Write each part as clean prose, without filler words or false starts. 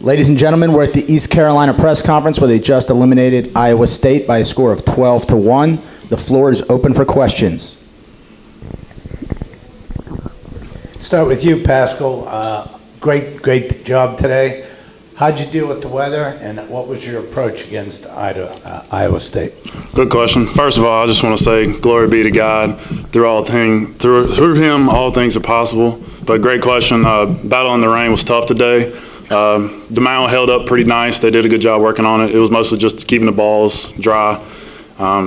Ladies and gentlemen, we're at the East Carolina press conference where they just eliminated Iowa State by a score of 12-1. The floor is open for questions. Start with you, Pascal. Great job today. How'd you deal with the weather, and what was your approach against Iowa State? Good question. First of all, I just want to say glory be to God. Through him, all things are possible. But great question. Battle in the rain was tough today. The mound held up pretty nice. They did a good job working on it. It was mostly just keeping the balls dry.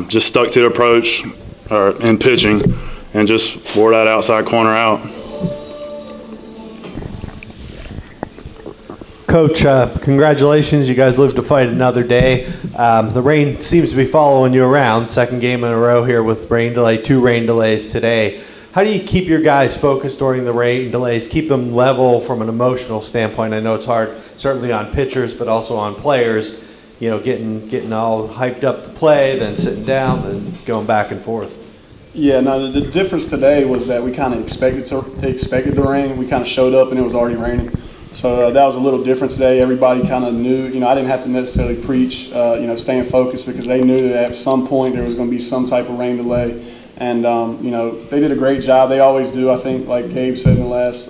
Just stuck to the approach in pitching and just wore that outside corner out. Coach, congratulations. You guys lived to fight another day. The rain seems to be following you around. Second game in a row here with rain delay, 2 rain delays today. How do you keep your guys focused during the rain delays, keep them level from an emotional standpoint? I know it's hard, certainly on pitchers, but also on players, you know, getting all hyped up to play, then sitting down, then going back and forth. Yeah, no, the difference today was that we kind of expected the rain. We kind of showed up and it was already raining. So that was a little different today. Everybody kind of knew, you know, I didn't have to necessarily preach, staying focused, because they knew that at some point there was going to be some type of rain delay. And, they did a great job. They always do. I think, like Gabe said in the last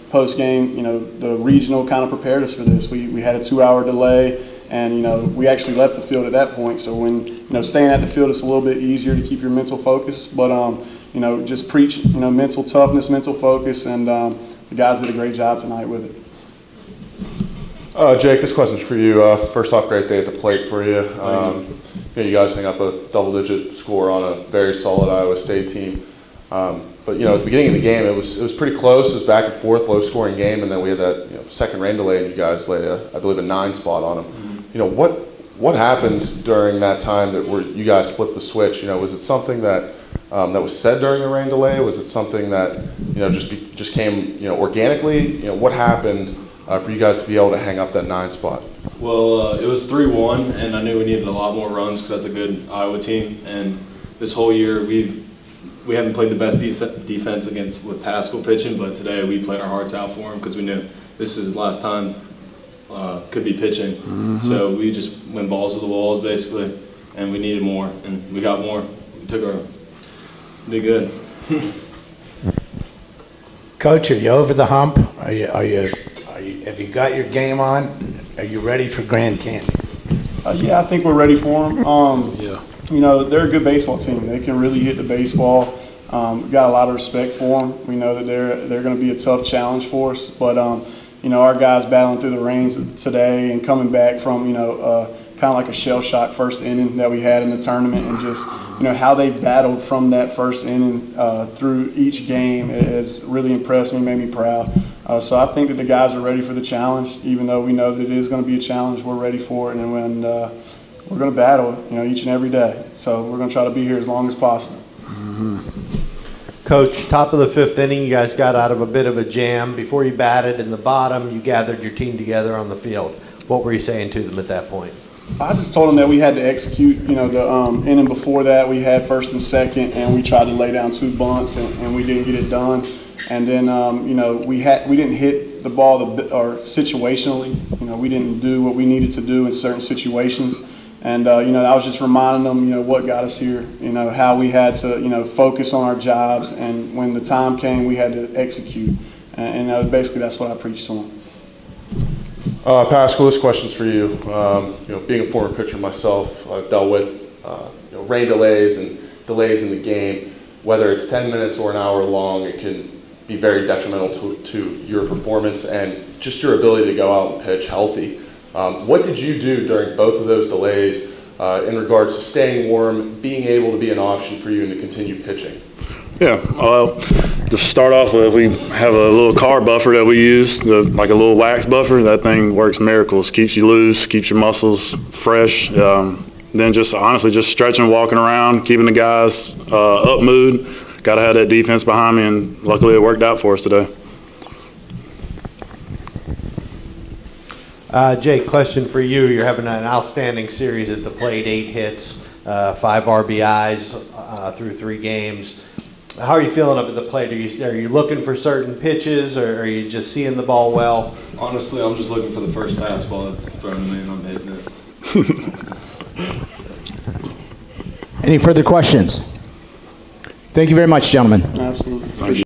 post game, the regional kind of prepared us for this. We had a 2-hour delay, and, we actually left the field at that point. So when, staying at the field, it's a little bit easier to keep your mental focus. But, just preach, mental toughness, mental focus, and the guys did a great job tonight with it. Jake, this question's for you. First off, great day at the plate for you. You guys hang up a double-digit score on a very solid Iowa State team. But at the beginning of the game, it was pretty close. It was back and forth, low-scoring game, and then we had that second rain delay, and you guys laid I believe a 9 spot on them. Mm-hmm. What happened during that time where you guys flipped the switch? Was it something that that was said during the rain delay? Was it something that just came organically? What happened for you guys to be able to hang up that 9 spot? Well, it was 3-1, and I knew we needed a lot more runs because that's a good Iowa team. And this whole year, we haven't played the best defense with Pascal pitching, but today we played our hearts out for him because we knew this is his last time could be pitching. Mm-hmm. So we just went balls to the walls basically, and we needed more, and we got more. We did good. Coach, are you over the hump? Have you got your game on? Are you ready for Grand Canyon? Yeah, I think we're ready for them. They're a good baseball team. They can really hit the baseball. We've got a lot of respect for them. We know that they're going to be a tough challenge for us. But, our guys battling through the rains today and coming back from, kind of like a shell shock first inning that we had in the tournament, and just, how they battled from that first inning through each game has really impressed me, made me proud. So I think that the guys are ready for the challenge, even though we know that it is going to be a challenge. We're ready for it, and we're going to battle it, each and every day. So we're going to try to be here as long as possible. Mm-hmm. Coach, top of the 5th inning, you guys got out of a bit of a jam. Before you batted in the bottom, you gathered your team together on the field. What were you saying to them at that point? I just told them that we had to execute. The inning before that, we had first and second, and we tried to lay down 2 bunts, and we didn't get it done. And then, we didn't hit the ball or situationally. We didn't do what we needed to do in certain situations. And, I was just reminding them, what got us here, how we had to, focus on our jobs. And when the time came, we had to execute. And basically that's what I preached to them. Pascal, this question's for you. Being a former pitcher myself, I've dealt with rain delays and delays in the game. Whether it's 10 minutes or an hour long, it can be very detrimental to your performance and just your ability to go out and pitch healthy. What did you do during both of those delays in regards to staying warm, being able to be an option for you and to continue pitching? Yeah, well, to start off with, we have a little car buffer that we use, like a little wax buffer. That thing works miracles, keeps you loose, keeps your muscles fresh. Then just honestly just stretching, walking around, keeping the guys up mood. Got to have that defense behind me, and luckily it worked out for us today. Jake, question for you. You're having an outstanding series at the plate, 8 hits, 5 RBIs through 3 games. How are you feeling up at the plate? Are you looking for certain pitches, or are you just seeing the ball well? Honestly, I'm just looking for the first fastball that's thrown to me and I'm hitting it. Any further questions? Thank you very much, gentlemen. Absolutely.